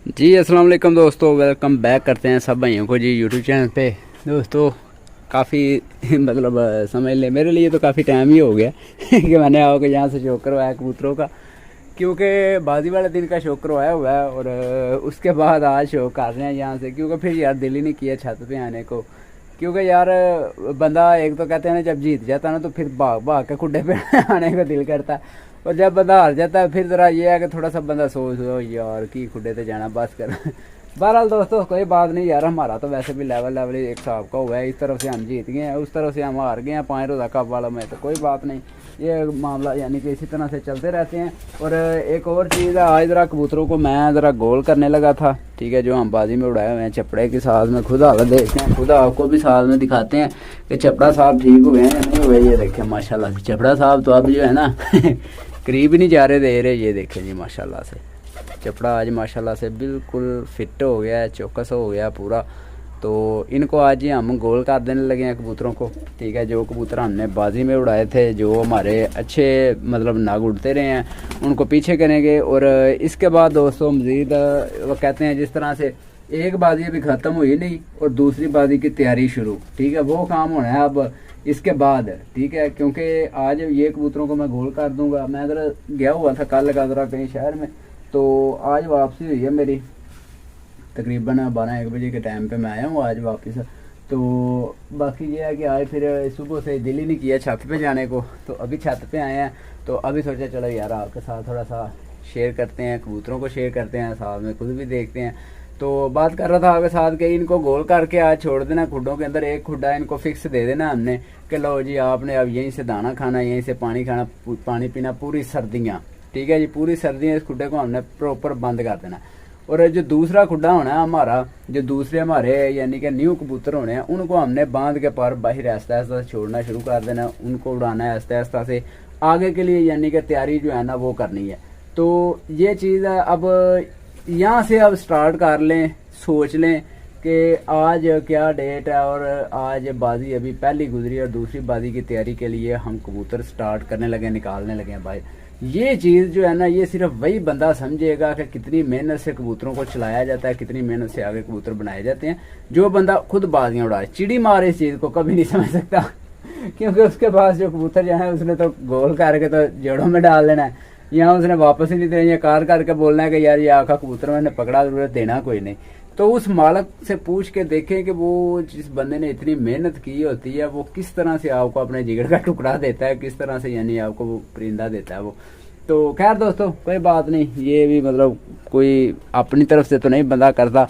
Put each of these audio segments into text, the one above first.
जी अस्सलाम वालेकुम दोस्तों, वेलकम बैक करते हैं सब भाइयों को जी यूट्यूब चैनल पे। दोस्तों काफ़ी मतलब समझ लें मेरे लिए तो काफ़ी टाइम ही हो गया कि मैंने आओ के यहाँ से शौक करवाया कबूतरों का, क्योंकि बाजी वाले दिन का शौक करवाया हुआ है और उसके बाद आज शौक कर रहे हैं यहाँ से, क्योंकि फिर यार दिल ही नहीं किया छत पे आने को। क्योंकि यार बंदा एक तो कहते हैं ना, जब जीत जाता है ना तो फिर भाग भाग के खुड्डे पे आने का दिल करता है, और जब बंदा हार जाता है फिर ज़रा ये है कि थोड़ा सा बंदा सोच यार कि खुड्डे पे जाना बस कर। बहरहाल दोस्तों कोई बात नहीं यार, हमारा तो वैसे भी लेवल एक हिसाब का हुआ है। इस तरफ से हम जीत गए हैं, उस तरफ से हम हार गए हैं 5 रोज़ा कप वाला में, तो कोई बात नहीं, ये मामला यानी कि इसी तरह से चलते रहते हैं। और एक और चीज़ है, आज ज़रा कबूतरों को मैं ज़रा गोल करने लगा था, ठीक है, जो हम बाजी में उड़ाए हुए हैं चपड़े के साथ में। खुद हालत देखते हैं, खुद आपको भी साथ में दिखाते हैं कि चपड़ा साहब ठीक हुए हैं या नहीं हुए। ये देखें माशाल्लाह से चपड़ा साहब तो अब जो है ना करीब ही नहीं जा रहे दे रहे। ये देखें जी माशाल्लाह से चपड़ा आज माशाल्लाह से बिल्कुल फिट हो गया है, चौकस हो गया पूरा। तो इनको आज ही हम गोल कर देने लगे हैं कबूतरों को, ठीक है। जो कबूतर हमने बाजी में उड़ाए थे, जो हमारे अच्छे मतलब नाग उड़ते रहे हैं, उनको पीछे करेंगे। और इसके बाद दोस्तों मज़ीद वो कहते हैं जिस तरह से एक बाजी अभी ख़त्म हुई नहीं और दूसरी बाजी की तैयारी शुरू, ठीक है, वो काम होना है अब इसके बाद, ठीक है। क्योंकि आज ये कबूतरों को मैं गोल कर दूंगा। मैं ज़रा गया हुआ था कल का ज़रा कहीं शहर में, तो आज वापसी हुई है मेरी तकरीबन 12-1 बजे के टाइम पे मैं आया हूँ आज वापस। तो बाकी ये है कि आज फिर सुबह से दिल ही नहीं किया छत पे जाने को, तो अभी छत पे आए हैं। तो अभी सोचा चलो यार आपके साथ थोड़ा सा शेयर करते हैं, कबूतरों को शेयर करते हैं, साथ में खुद भी देखते हैं। तो बात कर रहा था आपके साथ कि इनको गोल करके आज छोड़ देना खुड्डों के अंदर, एक खुड्डा इनको फिक्स दे देना हमने कि लो जी आपने अब यहीं से दाना खाना, यहीं से पानी खाना, पानी पीना पूरी सर्दियाँ, ठीक है जी, पूरी सर्दियाँ इस खुड्डे को हमने प्रॉपर बंद कर देना। और जो दूसरा खुड्डा होना है हमारा, जो दूसरे हमारे यानी कि न्यू कबूतर होने हैं, उनको हमने बांध के पर बाहर आहिस्ता आहिस्ता छोड़ना शुरू कर देना, उनको उड़ाना है आहिस्ता आहिस्ता से आगे के लिए, यानी कि तैयारी जो है ना वो करनी है। तो ये चीज़ है, अब यहाँ से अब स्टार्ट कर लें, सोच लें कि आज क्या डेट है और आज बाजी अभी पहली गुजरी और दूसरी बाजी की तैयारी के लिए हम कबूतर स्टार्ट करने लगे, निकालने लगे हैं भाई। ये चीज़ जो है ना, ये सिर्फ वही बंदा समझेगा कि कितनी मेहनत से कबूतरों को चलाया जाता है, कितनी मेहनत से आगे कबूतर बनाए जाते हैं। जो बंदा खुद बाजियाँ उड़ाए, चिड़ी मारे, इस चीज़ को कभी नहीं समझ सकता क्योंकि उसके पास जो कबूतर जो है उसने तो गोल करके तो जोड़ों में डाल देना है, यहाँ उसने वापस ही नहीं देना, कार करके बोलना है कि यार ये आखा कबूतर मैंने पकड़ा, जरूरत देना कोई नहीं। तो उस मालक से पूछ के देखें कि वो जिस बंदे ने इतनी मेहनत की होती है वो किस तरह से आपको अपने जिगर का टुकड़ा देता है, किस तरह से यानी आपको वो परिंदा देता है वो। तो खैर दोस्तों कोई बात नहीं, ये भी मतलब कोई अपनी तरफ से तो नहीं बंदा करता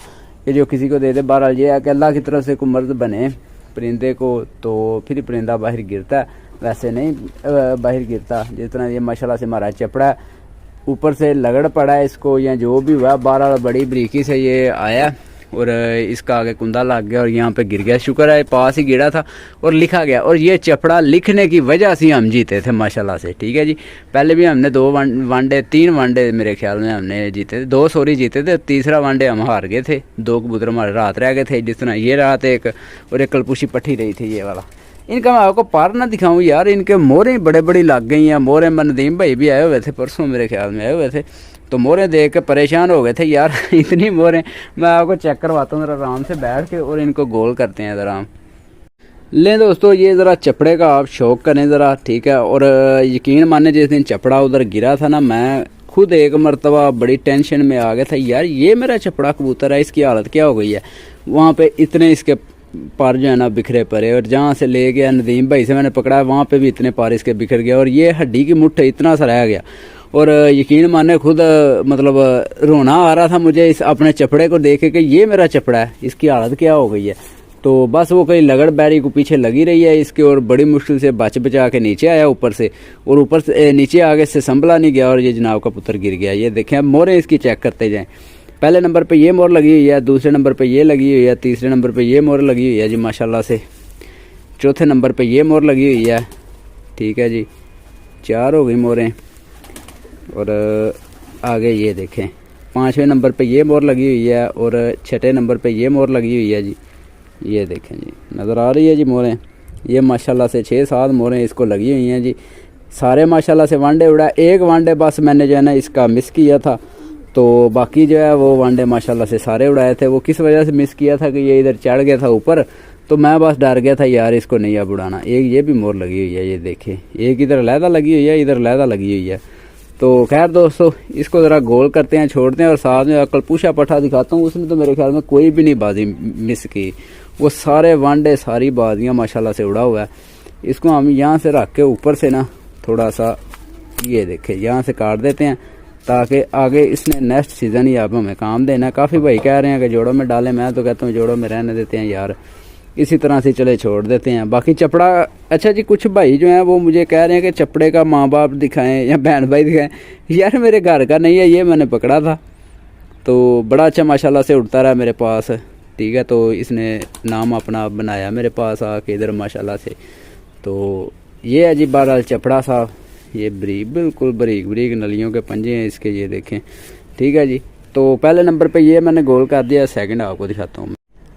कि जो किसी को दे दे। बहरहाल ये है कि अल्लाह की तरफ से कोई मर्द बने परिंदे को तो फिर परिंदा बाहर गिरता है, वैसे नहीं बाहर गिरता। जिस तरह ये माशाल्लाह से हमारा चपड़ा ऊपर से लगड़ पड़ा है इसको, या जो भी हुआ, बहरहाल बड़ी बारीकी से ये आया और इसका आगे कुंदा लग गया और यहाँ पे गिर गया। शुक्र है पास ही गिरा था और लिखा गया, और ये चपड़ा लिखने की वजह से हम जीते थे माशाल्लाह से, ठीक है जी। पहले भी हमने 3 वनडे मेरे ख्याल में हमने जीते थे, 2 सॉरी जीते थे, तीसरा वनडे हम हार गए थे। 2 कबूतर हमारे रात रह गए थे, जिस तरह ये रात एक और एक कलपुशी पट्टी रही थी ये वाला। इनका मैं आपको पार ना दिखाऊं यार, इनके मोहरें बड़े बड़ी लग गई हैं। मोहरें नदीम भाई भी आए हुए थे परसों, मेरे ख्याल में आए हुए थे, तो मोहरें देख के परेशान हो गए थे यार इतनी मोहरें। मैं आपको चेक करवाता हूँ ज़रा आराम से बैठ के, और इनको गोल करते हैं ज़रा। लें दोस्तों ये ज़रा चपड़े का आप शौक करें ज़रा, ठीक है। और यकीन माने जिस दिन चपड़ा उधर गिरा था ना, मैं खुद एक मरतबा बड़ी टेंशन में आ गया था यार, ये मेरा चपड़ा कबूतर है, इसकी हालत क्या हो गई है। वहाँ पे इतने इसके पार जो है ना बिखरे पड़े, और जहाँ से ले गया नदीम भाई से मैंने पकड़ा, वहाँ पे भी इतने पार इसके बिखर गया, और ये हड्डी की मुट्ठ इतना सा रह गया। और यकीन माने खुद मतलब रोना आ रहा था मुझे इस अपने चपड़े को देख के कि ये मेरा चपड़ा है, इसकी हालत क्या हो गई है। तो बस वो कहीं लगड़ बैरी को पीछे लगी रही है इसके, और बड़ी मुश्किल से बच बचा के नीचे आया ऊपर से, और ऊपर से नीचे आगे से संभला नहीं गया और ये जनाब का पुत्र गिर गया। ये देखें, अब मोहरें इसकी चेक करते जाएँ। पहले नंबर पे ये मोहर लगी हुई है, दूसरे नंबर पे ये लगी हुई है, तीसरे नंबर पे ये मोहर लगी हुई है जी माशाल्लाह से, चौथे नंबर पे ये मोहर लगी हुई है, ठीक है जी, 4 हो गई मोहरें। और आगे ये देखें 5वें नंबर पे ये मोहर लगी हुई है, और 6ठे नंबर पे ये मोहर लगी हुई है जी। ये देखें जी, नज़र आ रही है जी मोहरें, ये माशाल्लाह से 6-7 मोहरें इसको लगी हुई हैं जी। सारे माशाल्लाह से वांडे उड़ा, एक वांडे बस मैंने जो है ना इसका मिस किया था, तो बाकी जो है वो वनडे माशाल्लाह से सारे उड़ाए थे। वो किस वजह से मिस किया था कि ये इधर चढ़ गया था ऊपर, तो मैं बस डर गया था यार इसको नहीं अब उड़ाना। एक ये भी मोर लगी हुई है, ये देखे, एक इधर लहदा लगी हुई है, इधर लहदा लगी हुई है। तो खैर दोस्तों इसको ज़रा गोल करते हैं, छोड़ते हैं, और साथ में कलपूशा पट्ठा दिखाता हूँ। उसने तो मेरे ख्याल में कोई भी नहीं बाजी मिस की, वो सारे वनडे सारी बाजियाँ माशाल्लाह से उड़ा हुआ है। इसको हम यहाँ से रख के ऊपर से ना थोड़ा सा ये देखे यहाँ से काट देते हैं, ताकि आगे इसने नेक्स्ट सीज़न ही अब हमें काम देना है। काफ़ी भाई कह रहे हैं कि जोड़ों में डालें, मैं तो कहता हूँ जोड़ों में रहने देते हैं यार, इसी तरह से चले छोड़ देते हैं। बाकी चपड़ा, अच्छा जी कुछ भाई जो हैं वो मुझे कह रहे हैं कि चपड़े का माँ बाप दिखाएं या बहन भाई दिखाएं। यार मेरे घर का नहीं है, ये मैंने पकड़ा था, तो बड़ा अच्छा माशाल्लाह से उड़ता रहा मेरे पास, ठीक है। तो इसने नाम अपना बनाया मेरे पास आके इधर माशाल्लाह से। तो ये है जी बहरहाल चपड़ा साहब, ये बिल्कुल बरीक बरीक नलियों के पंजे हैं इसके, ये देखें, ठीक है जी। तो पहले नंबर पे ये मैंने गोल कर दिया, सेकंड आपको दिखाता हूँ।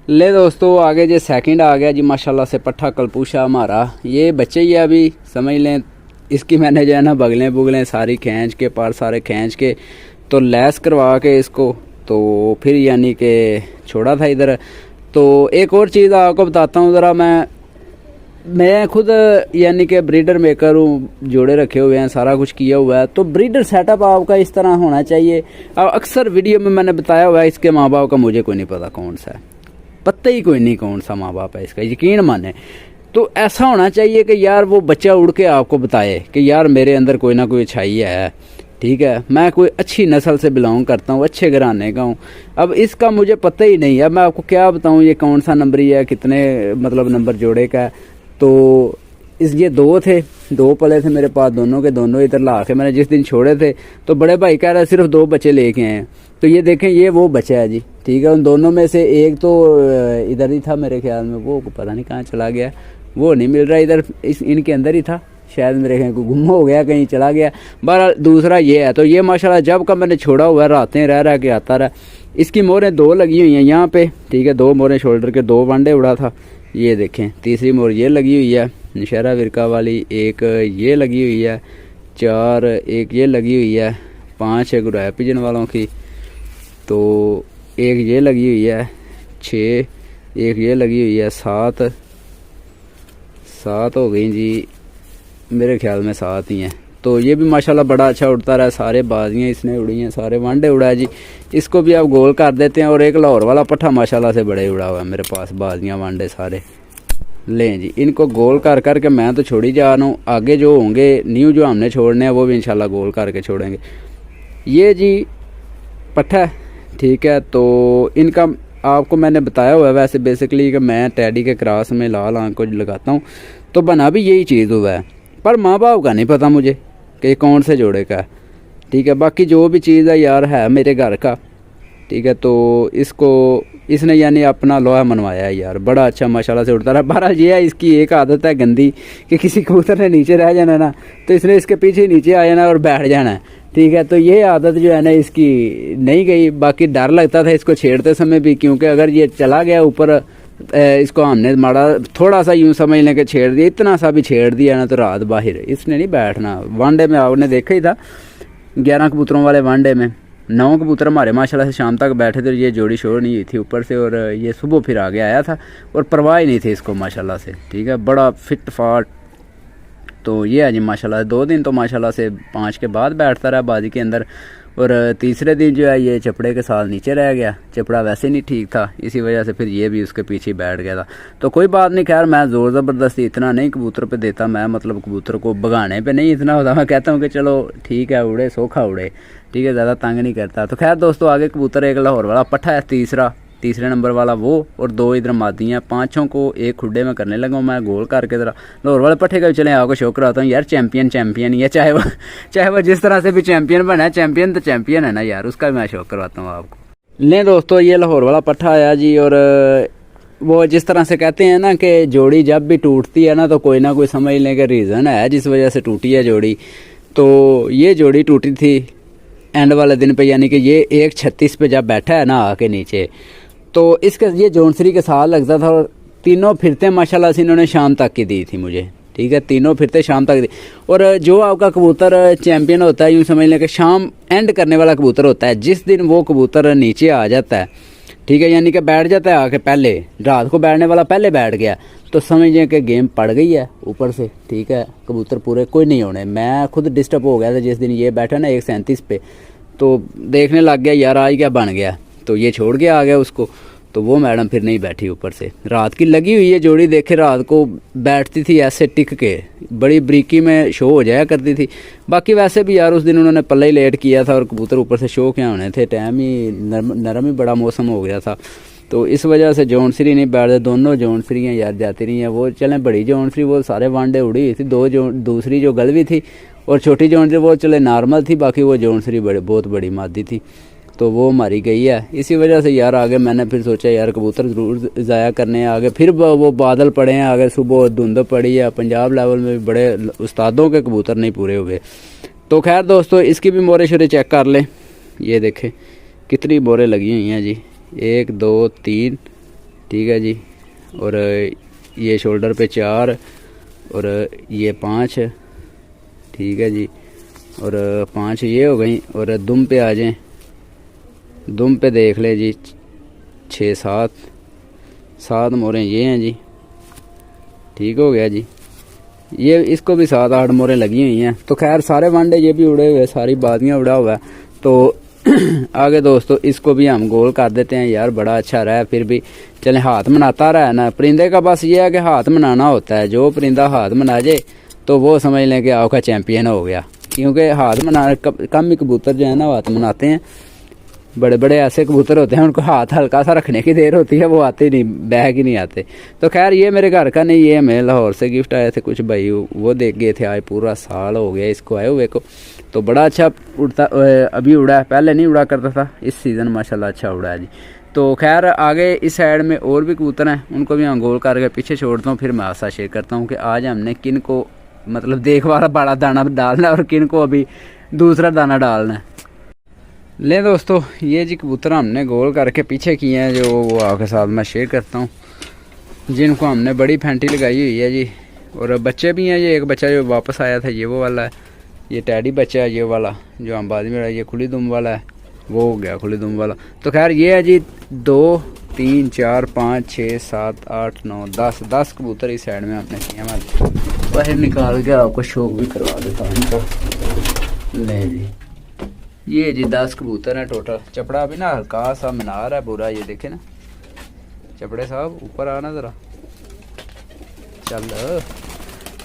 ले दोस्तों आगे जी सेकंड आ गया जी माशाल्लाह से पट्ठा कलपूशा हमारा। ये बच्चे ही अभी समझ लें, इसकी मैंने जो है ना बगलें बुगलें सारी खींच के, पर सारे खींच के तो लैस करवा के इसको, तो फिर यानी कि छोड़ा था इधर। तो एक और चीज़ आपको बताता हूँ ज़रा, मैं खुद यानी कि ब्रीडर मेकर हूँ, जोड़े रखे हुए हैं, सारा कुछ किया हुआ है। तो ब्रीडर सेटअप आपका इस तरह होना चाहिए। अब अक्सर वीडियो में मैंने बताया हुआ है, इसके माँ बाप का मुझे कोई नहीं पता कौन सा है, पता ही कोई नहीं कौन सा माँ बाप है इसका, यकीन माने। तो ऐसा होना चाहिए कि यार वो बच्चा उड़ के आपको बताए कि यार मेरे अंदर कोई ना कोई अच्छाई है, ठीक है, मैं कोई अच्छी नस्ल से बिलोंग करता हूँ, अच्छे घराने का हूँ। अब इसका मुझे पता ही नहीं है, मैं आपको क्या बताऊँ ये कौन सा नंबर है, कितने मतलब नंबर जोड़े का है। तो ये दो पले थे मेरे पास, दोनों के दोनों इधर ला के मैंने जिस दिन छोड़े थे, तो बड़े भाई कह रहे सिर्फ 2 बच्चे लेके आए हैं। तो ये देखें ये वो बच्चा है जी, ठीक है। उन दोनों में से एक तो इधर ही था मेरे ख्याल में, वो पता नहीं कहाँ चला गया, वो नहीं मिल रहा इधर, इनके अंदर ही था शायद, मेरे ख्याल को गुम हो गया, कहीं चला गया। बहरहाल दूसरा ये है। तो ये माशाल्लाह जब का मैंने छोड़ा हुआ है, रातें रह के आता रहा। इसकी मोरें 2 लगी हुई हैं यहाँ पे, ठीक है, 2 मोरें शोल्डर के, 2 वनडे उड़ा था, ये देखें। तीसरी मोर ये लगी हुई है नशहरा विरका वाली, एक ये लगी हुई है, 4 एक ये लगी हुई है, 5 है गुराया पिजन वालों की, तो एक ये लगी हुई है, 6 एक ये लगी हुई है, 7 हो गई जी मेरे ख्याल में, 7 ही हैं। तो ये भी माशाल्लाह बड़ा अच्छा उड़ता रहा, सारे बाजियाँ इसने उड़ी हैं, सारे वनडे उड़ा है जी। इसको भी आप गोल कर देते हैं। और एक लाहौर वाला पट्ठा माशाल्लाह से बड़े उड़ा हुआ है मेरे पास, बाजियाँ वनडे सारे। लें जी इनको गोल कर करके मैं तो छोड़ी जा रहा हूँ, आगे जो होंगे न्यू जो हमने छोड़ने हैं वो भी इंशाल्लाह गोल करके छोड़ेंगे। ये जी पट्ठा, ठीक है। तो इनका आपको मैंने बताया हुआ है वैसे बेसिकली कि मैं टैडी के क्रॉस में लाल आंख को लगाता हूँ, तो बना भी यही चीज़ हुआ है, पर माँ बाप का नहीं पता मुझे कि कौन से जोड़े का है, ठीक है। बाकी जो भी चीज़ है यार है मेरे घर का, ठीक है। तो इसको इसने यानी अपना लोहा मनवाया है यार, बड़ा अच्छा माशाल्लाह से उड़ता रहा। बहरहाल ये है इसकी एक आदत है गंदी कि किसी कबूतर ने नीचे रह जाना ना, तो इसने इसके पीछे नीचे आ जाना और बैठ जाना है, ठीक है। तो ये आदत जो है ना इसकी नहीं गई। बाकी डर लगता था इसको छेड़ते समय भी, क्योंकि अगर ये चला गया ऊपर, इसको हमने माड़ा थोड़ा सा यूँ समझ लें कि छेड़ दिया, इतना सा भी छेड़ दिया ना तो रात बाहर, इसने नहीं बैठना। वनडे में आपने देखा ही था 11 कबूतरों वाले वनडे में 9 कबूतर हमारे माशाल्लाह से शाम तक बैठे थे, ये जोड़ी शोर नहीं हुई थी ऊपर से, और ये सुबह फिर आगे आया था और परवाह ही नहीं थी इसको माशाल्लाह से, ठीक है। बड़ा फिट फाट। तो ये है जी माशाल्लाह 2 दिन तो माशाल्लाह से 5 के बाद बैठता रहा बाजी के अंदर, और तीसरे दिन जो है ये चपड़े के साथ नीचे रह गया, चपड़ा वैसे नहीं ठीक था, इसी वजह से फिर ये भी उसके पीछे बैठ गया था। तो कोई बात नहीं, खैर मैं ज़ोर ज़बरदस्ती इतना नहीं कबूतर पे देता, मैं मतलब कबूतर को भगाने पे नहीं इतना होता, मैं कहता हूँ कि चलो ठीक है उड़े सोखा उड़े, ठीक है, ज़्यादा तंग नहीं करता। तो खैर दोस्तों आगे कबूतर एक लाहौर वाला पट्ठा है, तीसरे नंबर वाला वो, और 2 इधर मादी हैं। 5 को एक खुड्डे में करने लगा मैं गोल करके ज़रा लाहौर वाले पट्ठे का भी चले आपको शो कराता हूँ यार। चैम्पियन ही है, चाहे वो जिस तरह से भी चैम्पियन बना है, चैम्पियन तो चैम्पियन है ना यार, उसका भी मैं शो करवाता हूँ आपको। लें दोस्तों ये लाहौर वाला पट्ठा आया जी, और वो जिस तरह से कहते हैं ना कि जोड़ी जब भी टूटती है ना तो कोई ना कोई समझ लें कि रीज़न है जिस वजह से टूटी है जोड़ी। तो ये जोड़ी टूटी थी एंड वाले दिन पे, यानी कि ये 1:36 पे जब बैठा है ना आके नीचे, तो इसके ये जौनसरी के साथ लगता था, और तीनों फिरते माशाल्लाह से इन्होंने शाम तक की दी थी मुझे, ठीक है, तीनों फिरते शाम तक। और जो आपका कबूतर चैंपियन होता है, यूँ समझ लें कि शाम एंड करने वाला कबूतर होता है, जिस दिन वो कबूतर नीचे आ जाता है, ठीक है, यानी कि बैठ जाता है आके, पहले रात को बैठने वाला पहले बैठ गया, तो समझिए कि गेम पड़ गई है ऊपर से, ठीक है, कबूतर पूरे कोई नहीं होने। मैं खुद डिस्टर्ब हो गया था जिस दिन ये बैठा ना 137 पे, तो देखने लग गया यार आज क्या बन गया, तो ये छोड़ के आ गया उसको, तो वो मैडम फिर नहीं बैठी ऊपर से। रात की लगी हुई है जोड़ी, देखे रात को बैठती थी ऐसे टिक के, बड़ी बरीकी में शो हो जाया करती थी। बाकी वैसे भी यार उस दिन उन्होंने पल्ले ही लेट किया था और कबूतर ऊपर से शो क्या होने थे, टाइम ही नरम ही बड़ा मौसम हो गया था, तो इस वजह से जौनसरी नहीं बैठते। दोनों जौनसरियाँ यार जाती रही हैं, वो चलें बड़ी जौनसरी वो सारे वांडे उड़ी हुई थी, दूसरी जो गलवी थी और छोटी जौनसरी वो चले नॉर्मल थी, बाकी वो जौनसरी बहुत बड़ी मादी थी, तो वो मारी गई है। इसी वजह से यार आगे मैंने फिर सोचा यार कबूतर ज़रूर ज़ाया करने हैं आगे। फिर वो बादल पड़े हैं आगे, सुबह धुंध पड़ी है, पंजाब लेवल में भी बड़े उस्तादों के कबूतर नहीं पूरे हुए। तो खैर दोस्तों, इसकी भी मोरे शोरे चेक कर लें, ये देखें कितनी मोरे लगी हुई हैं जी, 1 2 3, ठीक है जी, और ये शोल्डर पे 4 और ये 5, ठीक है जी, और 5 ये हो गई। और दुम पे आ जाएं, दुम पे देख ले जी 6 7 मोरें ये हैं जी, ठीक हो गया जी। ये इसको भी 7 8 मोरें लगी हुई हैं। तो खैर सारे वांडे ये भी उड़े हुए, सारी बादियाँ उड़ा हुआ है। तो आगे दोस्तों इसको भी हम गोल कर देते हैं यार, बड़ा अच्छा रहा है। फिर भी चले हाथ मनाता रहा है ना परिंदे का, बस ये है कि हाथ मनाना होता है, जो परिंदा हाथ मना जाए तो वो समझ लें कि आपका चैंपियन हो गया, क्योंकि हाथ मना कम ही कबूतर जो है ना हाथ मनाते हैं। बड़े बड़े ऐसे कबूतर होते हैं उनको हाथ हल्का सा रखने की देर होती है, वो आते नहीं, बैग ही नहीं आते। तो खैर ये मेरे घर का नहीं, ये हमें लाहौर से गिफ्ट आए थे कुछ भाई, वो देख गए थे, आज पूरा साल हो गया इसको आए हुए को। तो बड़ा अच्छा उड़ता अभी उड़ा है, पहले नहीं उड़ा करता था, इस सीज़न माशाल्लाह अच्छा उड़ा है जी। तो खैर आगे इस साइड में और भी कबूतर हैं, उनको भी हम गोल करके पीछे छोड़ता हूँ। फिर मैं आपसे शेयर करता हूँ कि आज हमने किन को मतलब देखभाल बड़ा दाना डालना है और किन को अभी दूसरा दाना डालना है। ले दोस्तों, ये जी कबूतर हमने गोल करके पीछे किए हैं, जो वो आपके साथ मैं शेयर करता हूँ, जिनको हमने बड़ी फैंटी लगाई हुई है जी। और बच्चे भी हैं, ये एक बच्चा जो वापस आया था ये वो वाला है, ये टैडी बच्चा है ये वाला जो हम बाद में रहा, ये खुली दुम वाला है, वो हो गया खुली दुम वाला। तो खैर ये है जी 2 3 4 5 6 7 8 9 10 कबूतर इस साइड में आपने किया। मैं बाहर निकाल के आपको शौक भी करवा देता हूँ इनको। ले जी, ये जी 10 कबूतर हैं टोटल। चपड़ा अभी ना हल्का सा मीनार है पूरा, ये देखे ना चपड़े साहब, ऊपर आना ज़रा चल।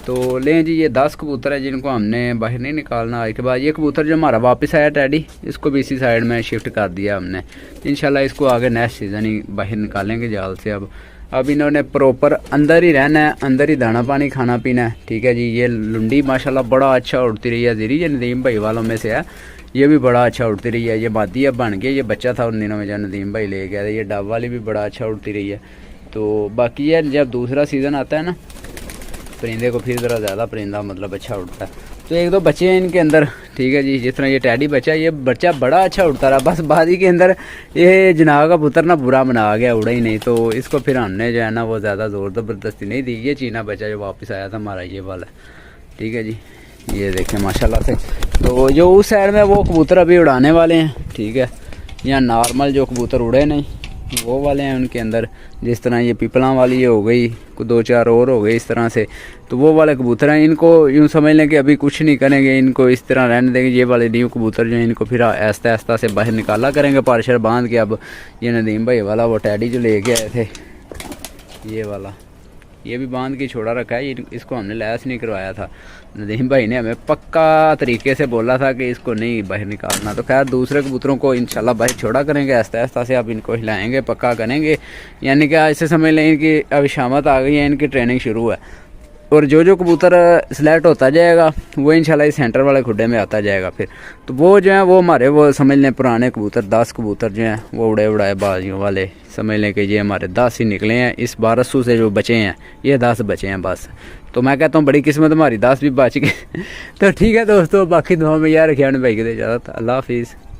तो लें जी ये 10 कबूतर है जिनको हमने बाहर नहीं निकालना। आज के बाद ये कबूतर जो हमारा वापस आया टैडी, इसको भी इसी साइड में शिफ्ट कर दिया हमने। इंशाल्लाह इसको आगे नेक्स्ट सीज़न ही बाहर निकालेंगे जाल से। अब इन्होंने प्रॉपर अंदर ही रहना है, अंदर ही दाना पानी खाना पीना है, ठीक है जी। ये लुंडी माशाल्लाह बड़ा अच्छा उड़ती रही है, ज़ीरी ये नदीम भाई वालों में से है, ये भी बड़ा अच्छा उड़ती रही है। ये मादी अब बन गई, ये बच्चा था उन दिनों में जब नदीम भाई ले गया था। ये डब वाली भी बड़ा अच्छा उड़ती रही है। तो बाकी ये जब दूसरा सीज़न आता है ना परिंदे को फिर ज़रा ज़्यादा परिंदा मतलब अच्छा उड़ता है। तो 1 2 बच्चे हैं इनके अंदर, ठीक है जी। जिस तरह ये टैडी बच्चा, ये बच्चा बड़ा अच्छा उड़ता रहा, बस बादी के अंदर ये जनाब का पुत्र ना बुरा मना गया, उड़ा ही नहीं। तो इसको फिर हमने जो है ना वो ज़्यादा ज़ोर ज़बरदस्ती नहीं दी। ये चीना बच्चा जो वापस आया था हमारा ये वाला, ठीक है जी। ये देखें माशाल्लाह से। तो जो उस साइड में वो कबूतर अभी उड़ाने वाले हैं, ठीक है। यहाँ नॉर्मल जो कबूतर उड़े नहीं वो वाले हैं उनके अंदर, जिस तरह ये पिपला वाली ये हो गई, 2 4 और हो गए इस तरह से। तो वो वाले कबूतर हैं, इनको यूँ समझ लें कि अभी कुछ नहीं करेंगे, इनको इस तरह रहने देंगे। ये वाले न्यू कबूतर जो हैं इनको फिर आहिस्ता आहिस्ता से बाहर निकाला करेंगे पार्शर बांध के। अब ये नदीम भाई वाला वो टैडी जो लेके आए थे ये वाला, ये भी बांध के छोड़ा रखा है। इसको हमने लैस नहीं करवाया था, नदीम भाई ने हमें पक्का तरीके से बोला था कि इसको नहीं बाहर निकालना। तो खैर दूसरे कबूतरों को इंशाल्लाह बाहर छोड़ा करेंगे आहिस्ता आहिस्ता से। अब इनको हिलाएंगे, पक्का करेंगे, यानी कि ऐसे समझ लें इनकी अब शामत आ गई है, इनकी ट्रेनिंग शुरू है। और जो कबूतर सिलेक्ट होता जाएगा वो इंशाल्लाह इस सेंटर वाले खुड्डे में आता जाएगा फिर। तो वो जो है वो हमारे वो समझ लें पुराने कबूतर 10 कबूतर जो हैं वो उड़े उड़ाए बाजियों वाले, समझ लें कि ये हमारे 10 ही निकले हैं। इस 1200 से जो बचे हैं ये 10 बचे हैं बस। तो मैं कहता हूँ बड़ी किस्मत हमारी, 10 भी बच गए। तो ठीक है दोस्तों, बाकी दुआ में यार रखिए भाई के इजाज़त, अल्लाह हाफिज़।